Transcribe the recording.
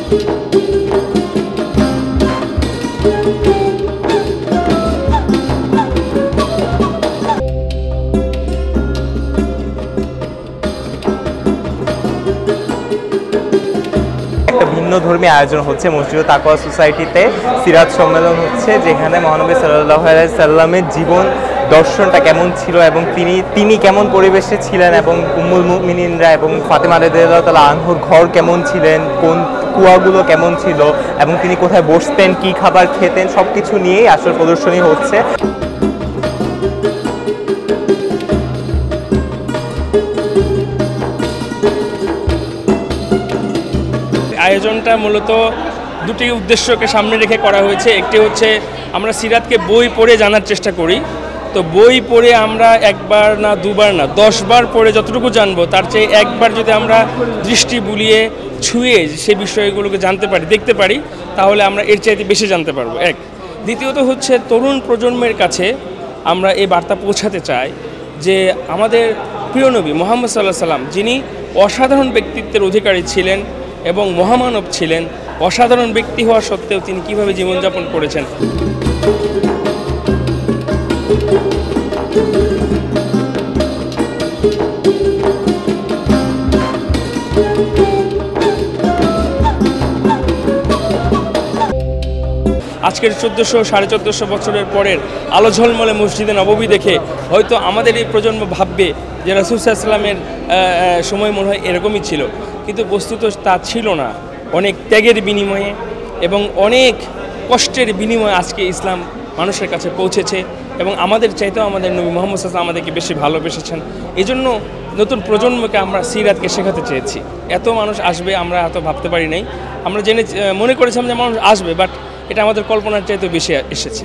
ভিন্নধর্মী আয়োজন হচ্ছে মসজিদ তাকওয়া সোসাইটিতে সিরাত সম্মেলন হচ্ছে, যেখানে মহানবী সাল্লাল্লাহু আলাইহি সাল্লামের জীবন দর্শনটা কেমন ছিল এবং তিনি কেমন পরিবেশে ছিলেন এবং উম্মুল মুমিনিনরা এবং ফাতেমা রাদিয়াল্লাহু তাআলা আনহুর ঘর কেমন ছিলেন, কোন কুয়াগুলো কেমন ছিল এবং তিনি কোথায় বসতেন, কি খাবার খেতেন, সব কিছু নিয়েই আসল প্রদর্শনী হচ্ছে। আয়োজনটা মূলত দুটি উদ্দেশ্যকে সামনে রেখে করা হয়েছে। একটি হচ্ছে আমরা সিরাতকে বই পড়ে জানার চেষ্টা করি, তো বই পড়ে আমরা একবার না দুবার না 10 বার পড়ে যতটুকু জানবো তার চেয়ে একবার যদি আমরা দৃষ্টি বুলিয়ে ছুঁয়ে সে বিষয়গুলোকে জানতে পারি, দেখতে পারি, তাহলে আমরা এর চাইতে বেশি জানতে পারবো। এক, দ্বিতীয়ত হচ্ছে তরুণ প্রজন্মের কাছে আমরা এই বার্তা পৌঁছাতে চাই যে আমাদের প্রিয় নবী মুহাম্মদ সাল্লাল্লাহু আলাইহি সাল্লাম, যিনি অসাধারণ ব্যক্তিত্বের অধিকারী ছিলেন এবং মহামানব ছিলেন, অসাধারণ ব্যক্তি হওয়া সত্ত্বেও তিনি কিভাবে জীবনযাপন করেছেন। আজকের 1400-1450 বছরের পরের আলো ঝলমলে মসজিদে নববী দেখে হয়তো আমাদের এই প্রজন্ম ভাববে যে রাসূল সাল্লাল্লাহু আলাইহি ওয়াসাল্লামের সময় মনে হয় এরকমই ছিল, কিন্তু বস্তুত তা ছিল না। অনেক ত্যাগের বিনিময়ে এবং অনেক কষ্টের বিনিময়ে আজকে ইসলাম মানুষের কাছে পৌঁছেছে এবং আমাদের চাইতেও আমাদের নবী মুহাম্মদ সাল্লাল্লাহু আলাইহি ওয়াসাল্লাম আমাদেরকে বেশি ভালোবেসেছেন। এই জন্য নতুন প্রজন্মকে আমরা সিরাতকে শেখাতে চেয়েছি। এত মানুষ আসবে আমরা এত ভাবতে পারি নাই, আমরা মনে করেছিলাম যে মানুষ আসবে, বাট এটা আমাদের কল্পনার চাইতেও বেশি এসেছে।